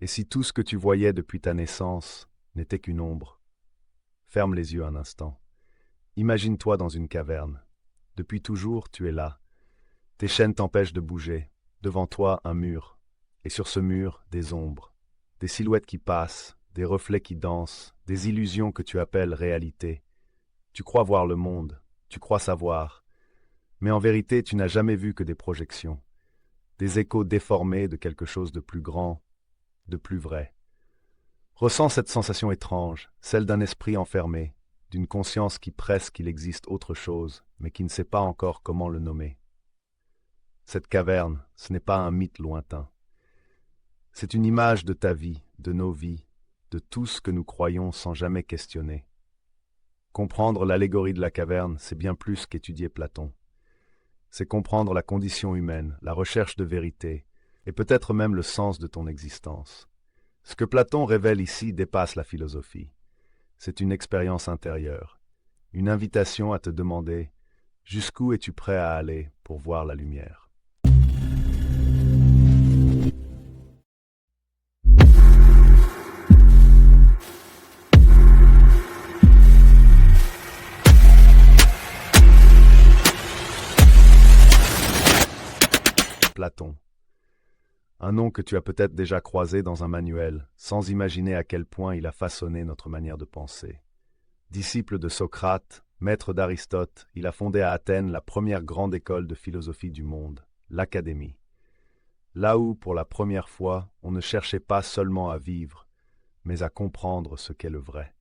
Et si tout ce que tu voyais depuis ta naissance n'était qu'une ombre? Ferme les yeux un instant. Imagine-toi dans une caverne. Depuis toujours, tu es là. Tes chaînes t'empêchent de bouger. Devant toi, un mur. Et sur ce mur, des ombres. Des silhouettes qui passent, des reflets qui dansent, des illusions que tu appelles réalité. Tu crois voir le monde, tu crois savoir. Mais en vérité, tu n'as jamais vu que des projections. Des échos déformés de quelque chose de plus grand, de plus vrai. Ressens cette sensation étrange, celle d'un esprit enfermé, d'une conscience qui presse qu'il existe autre chose, mais qui ne sait pas encore comment le nommer. Cette caverne, ce n'est pas un mythe lointain. C'est une image de ta vie, de nos vies, de tout ce que nous croyons sans jamais questionner. Comprendre l'allégorie de la caverne, c'est bien plus qu'étudier Platon. C'est comprendre la condition humaine, la recherche de vérité, et peut-être même le sens de ton existence. Ce que Platon révèle ici dépasse la philosophie. C'est une expérience intérieure, une invitation à te demander jusqu'où es-tu prêt à aller pour voir la lumière. Platon. Un nom que tu as peut-être déjà croisé dans un manuel, sans imaginer à quel point il a façonné notre manière de penser. Disciple de Socrate, maître d'Aristote, il a fondé à Athènes la première grande école de philosophie du monde, l'Académie. Là où, pour la première fois, on ne cherchait pas seulement à vivre, mais à comprendre ce qu'est le vrai.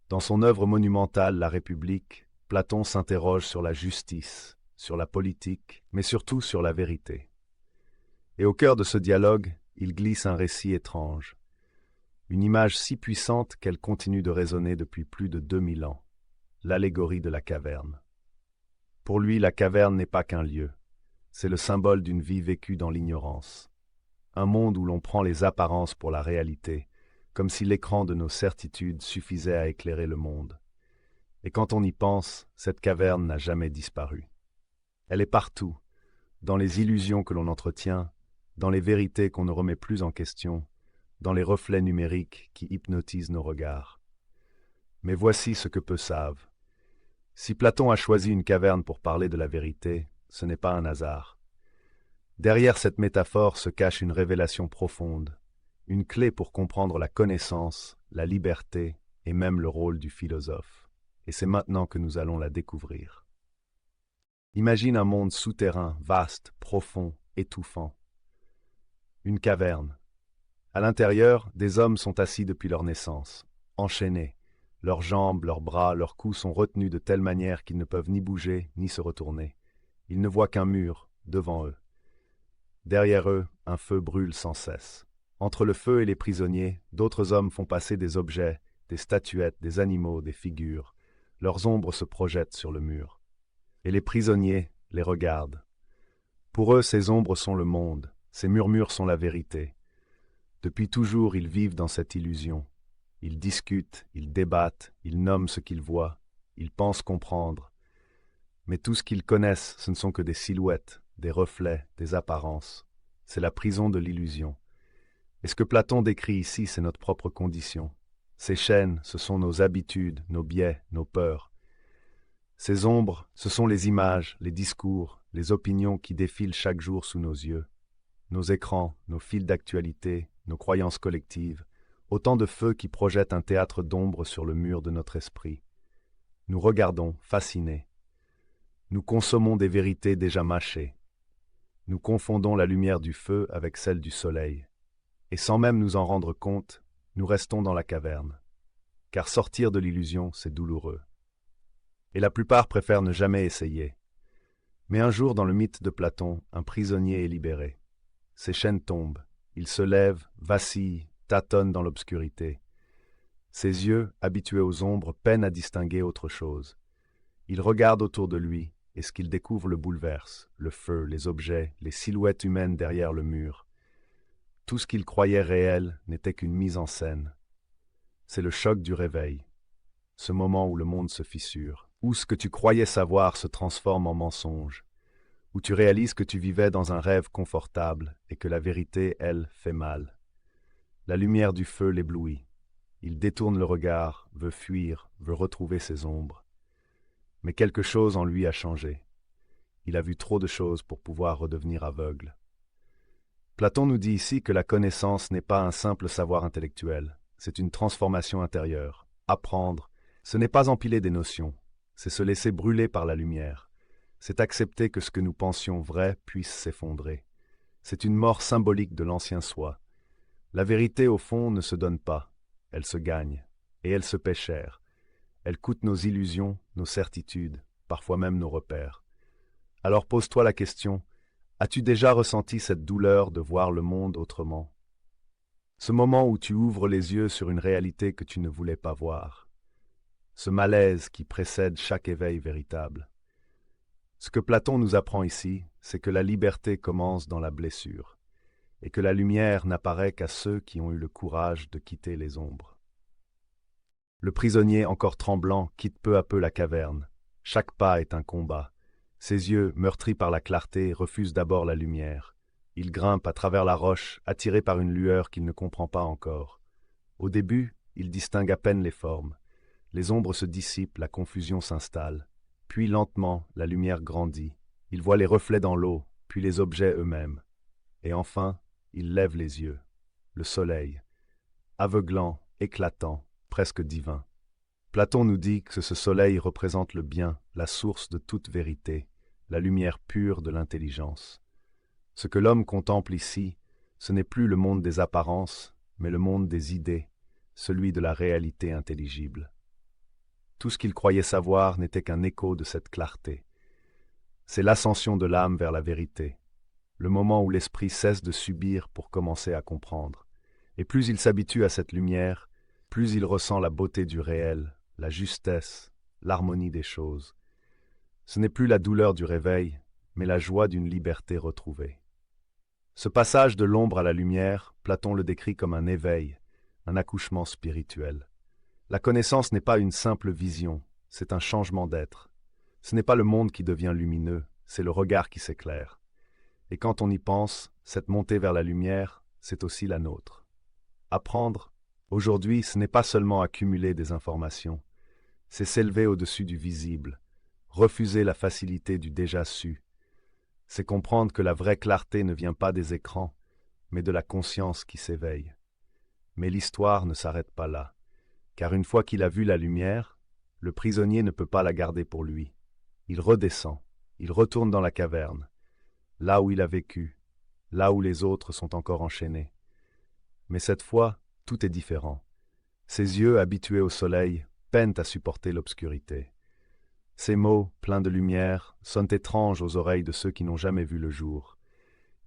Dans son œuvre monumentale La République, Platon s'interroge sur la justice, sur la politique, mais surtout sur la vérité. Et au cœur de ce dialogue, il glisse un récit étrange, une image si puissante qu'elle continue de résonner depuis plus de 2000 ans, l'allégorie de la caverne. Pour lui, la caverne n'est pas qu'un lieu, c'est le symbole d'une vie vécue dans l'ignorance, un monde où l'on prend les apparences pour la réalité, comme si l'écran de nos certitudes suffisait à éclairer le monde. Et quand on y pense, cette caverne n'a jamais disparu. Elle est partout, dans les illusions que l'on entretient, dans les vérités qu'on ne remet plus en question, dans les reflets numériques qui hypnotisent nos regards. Mais voici ce que peu savent. Si Platon a choisi une caverne pour parler de la vérité, ce n'est pas un hasard. Derrière cette métaphore se cache une révélation profonde, une clé pour comprendre la connaissance, la liberté et même le rôle du philosophe. Et c'est maintenant que nous allons la découvrir. Imagine un monde souterrain, vaste, profond, étouffant. Une caverne. À l'intérieur, des hommes sont assis depuis leur naissance, enchaînés. Leurs jambes, leurs bras, leurs cous sont retenus de telle manière qu'ils ne peuvent ni bouger, ni se retourner. Ils ne voient qu'un mur, devant eux. Derrière eux, un feu brûle sans cesse. Entre le feu et les prisonniers, d'autres hommes font passer des objets, des statuettes, des animaux, des figures. Leurs ombres se projettent sur le mur. Et les prisonniers les regardent. Pour eux, ces ombres sont le monde, ces murmures sont la vérité. Depuis toujours, ils vivent dans cette illusion. Ils discutent, ils débattent, ils nomment ce qu'ils voient, ils pensent comprendre. Mais tout ce qu'ils connaissent, ce ne sont que des silhouettes, des reflets, des apparences. C'est la prison de l'illusion. Et ce que Platon décrit ici, c'est notre propre condition. Ces chaînes, ce sont nos habitudes, nos biais, nos peurs. Ces ombres, ce sont les images, les discours, les opinions qui défilent chaque jour sous nos yeux. Nos écrans, nos fils d'actualité, nos croyances collectives, autant de feux qui projettent un théâtre d'ombre sur le mur de notre esprit. Nous regardons, fascinés. Nous consommons des vérités déjà mâchées. Nous confondons la lumière du feu avec celle du soleil. Et sans même nous en rendre compte, nous restons dans la caverne. Car sortir de l'illusion, c'est douloureux. Et la plupart préfèrent ne jamais essayer. Mais un jour, dans le mythe de Platon, un prisonnier est libéré. Ses chaînes tombent. Il se lève, vacille, tâtonne dans l'obscurité. Ses yeux, habitués aux ombres, peinent à distinguer autre chose. Il regarde autour de lui, et ce qu'il découvre le bouleverse, le feu, les objets, les silhouettes humaines derrière le mur. Tout ce qu'il croyait réel n'était qu'une mise en scène. C'est le choc du réveil, ce moment où le monde se fissure, où ce que tu croyais savoir se transforme en mensonge, où tu réalises que tu vivais dans un rêve confortable et que la vérité, elle, fait mal. La lumière du feu l'éblouit. Il détourne le regard, veut fuir, veut retrouver ses ombres. Mais quelque chose en lui a changé. Il a vu trop de choses pour pouvoir redevenir aveugle. Platon nous dit ici que la connaissance n'est pas un simple savoir intellectuel, c'est une transformation intérieure. Apprendre, ce n'est pas empiler des notions, c'est se laisser brûler par la lumière. C'est accepter que ce que nous pensions vrai puisse s'effondrer. C'est une mort symbolique de l'ancien soi. La vérité, au fond, ne se donne pas, elle se gagne, et elle se paie cher. Elle coûte nos illusions, nos certitudes, parfois même nos repères. Alors pose-toi la question, as-tu déjà ressenti cette douleur de voir le monde autrement? Ce moment où tu ouvres les yeux sur une réalité que tu ne voulais pas voir. Ce malaise qui précède chaque éveil véritable. Ce que Platon nous apprend ici, c'est que la liberté commence dans la blessure, et que la lumière n'apparaît qu'à ceux qui ont eu le courage de quitter les ombres. Le prisonnier, encore tremblant, quitte peu à peu la caverne. Chaque pas est un combat. Ses yeux, meurtris par la clarté, refusent d'abord la lumière. Il grimpe à travers la roche, attiré par une lueur qu'il ne comprend pas encore. Au début, il distingue à peine les formes. Les ombres se dissipent, la confusion s'installe. Puis lentement, la lumière grandit. Il voit les reflets dans l'eau, puis les objets eux-mêmes. Et enfin, il lève les yeux. Le soleil, aveuglant, éclatant, presque divin. Platon nous dit que ce soleil représente le bien, la source de toute vérité, la lumière pure de l'intelligence. Ce que l'homme contemple ici, ce n'est plus le monde des apparences, mais le monde des idées, celui de la réalité intelligible. Tout ce qu'il croyait savoir n'était qu'un écho de cette clarté. C'est l'ascension de l'âme vers la vérité, le moment où l'esprit cesse de subir pour commencer à comprendre. Et plus il s'habitue à cette lumière, plus il ressent la beauté du réel, la justesse, l'harmonie des choses. Ce n'est plus la douleur du réveil, mais la joie d'une liberté retrouvée. Ce passage de l'ombre à la lumière, Platon le décrit comme un éveil, un accouchement spirituel. La connaissance n'est pas une simple vision, c'est un changement d'être. Ce n'est pas le monde qui devient lumineux, c'est le regard qui s'éclaire. Et quand on y pense, cette montée vers la lumière, c'est aussi la nôtre. Apprendre, aujourd'hui, ce n'est pas seulement accumuler des informations, c'est s'élever au-dessus du visible, refuser la facilité du déjà su. C'est comprendre que la vraie clarté ne vient pas des écrans, mais de la conscience qui s'éveille. Mais l'histoire ne s'arrête pas là, car une fois qu'il a vu la lumière, le prisonnier ne peut pas la garder pour lui. Il redescend, il retourne dans la caverne, là où il a vécu, là où les autres sont encore enchaînés. Mais cette fois, tout est différent. Ses yeux, habitués au soleil, peinent à supporter l'obscurité. Ces mots, pleins de lumière, sonnent étranges aux oreilles de ceux qui n'ont jamais vu le jour.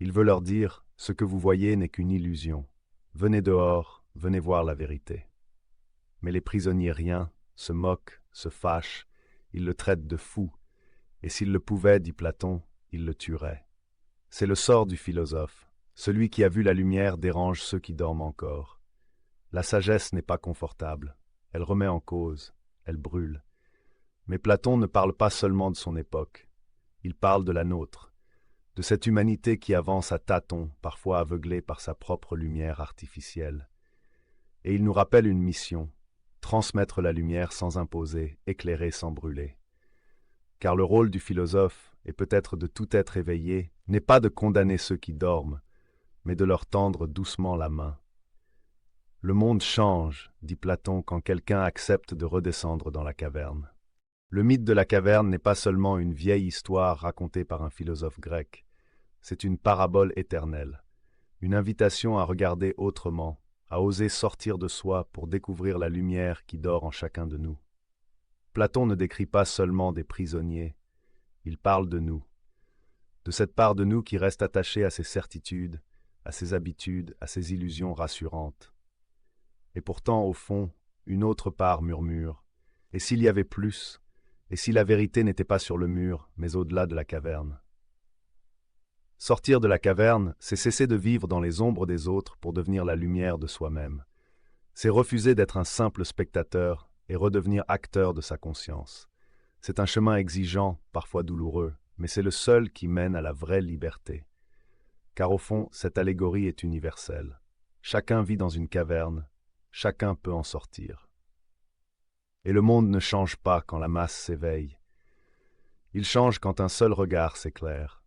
Il veut leur dire, ce que vous voyez n'est qu'une illusion. Venez dehors, venez voir la vérité. Mais les prisonniers rien, se moquent, se fâchent, ils le traitent de fou, et s'ils le pouvaient, dit Platon, ils le tueraient. C'est le sort du philosophe. Celui qui a vu la lumière dérange ceux qui dorment encore. La sagesse n'est pas confortable, elle remet en cause, elle brûle. Mais Platon ne parle pas seulement de son époque, il parle de la nôtre, de cette humanité qui avance à tâtons, parfois aveuglée par sa propre lumière artificielle. Et il nous rappelle une mission, transmettre la lumière sans imposer, éclairer sans brûler. Car le rôle du philosophe, et peut-être de tout être éveillé, n'est pas de condamner ceux qui dorment, mais de leur tendre doucement la main. Le monde change, dit Platon, quand quelqu'un accepte de redescendre dans la caverne. Le mythe de la caverne n'est pas seulement une vieille histoire racontée par un philosophe grec, c'est une parabole éternelle, une invitation à regarder autrement, à oser sortir de soi pour découvrir la lumière qui dort en chacun de nous. Platon ne décrit pas seulement des prisonniers, il parle de nous, de cette part de nous qui reste attachée à ses certitudes, à ses habitudes, à ses illusions rassurantes. Et pourtant, au fond, une autre part murmure. Et s'il y avait plus? Et si la vérité n'était pas sur le mur, mais au-delà de la caverne? Sortir de la caverne, c'est cesser de vivre dans les ombres des autres pour devenir la lumière de soi-même. C'est refuser d'être un simple spectateur et redevenir acteur de sa conscience. C'est un chemin exigeant, parfois douloureux, mais c'est le seul qui mène à la vraie liberté. Car au fond, cette allégorie est universelle. Chacun vit dans une caverne, chacun peut en sortir. Et le monde ne change pas quand la masse s'éveille. Il change quand un seul regard s'éclaire.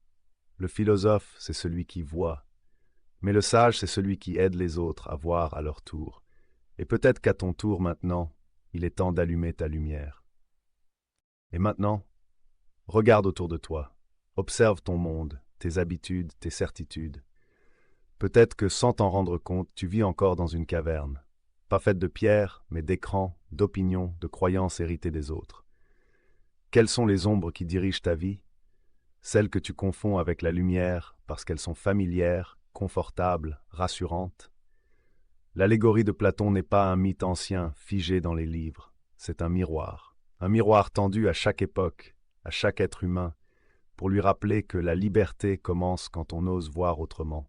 Le philosophe, c'est celui qui voit, mais le sage, c'est celui qui aide les autres à voir à leur tour. Et peut-être qu'à ton tour maintenant, il est temps d'allumer ta lumière. Et maintenant, regarde autour de toi, observe ton monde, tes habitudes, tes certitudes. Peut-être que sans t'en rendre compte, tu vis encore dans une caverne, pas faite de pierre, mais d'écrans, d'opinions, de croyances héritées des autres. Quelles sont les ombres qui dirigent ta vie? Celles que tu confonds avec la lumière parce qu'elles sont familières, confortables, rassurantes. L'allégorie de Platon n'est pas un mythe ancien, figé dans les livres. C'est un miroir tendu à chaque époque, à chaque être humain, pour lui rappeler que la liberté commence quand on ose voir autrement.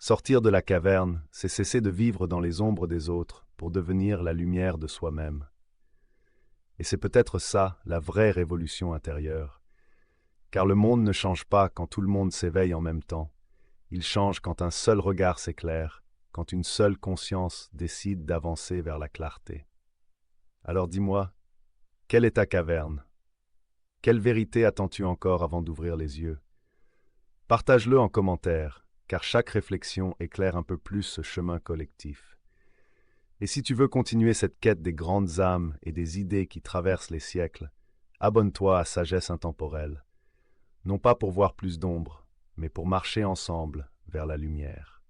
Sortir de la caverne, c'est cesser de vivre dans les ombres des autres pour devenir la lumière de soi-même. Et c'est peut-être ça, la vraie révolution intérieure. Car le monde ne change pas quand tout le monde s'éveille en même temps. Il change quand un seul regard s'éclaire, quand une seule conscience décide d'avancer vers la clarté. Alors dis-moi, quelle est ta caverne? Quelle vérité attends-tu encore avant d'ouvrir les yeux? Partage-le en commentaire, car chaque réflexion éclaire un peu plus ce chemin collectif. Et si tu veux continuer cette quête des grandes âmes et des idées qui traversent les siècles, abonne-toi à Sagesse Intemporelle, non pas pour voir plus d'ombre, mais pour marcher ensemble vers la lumière.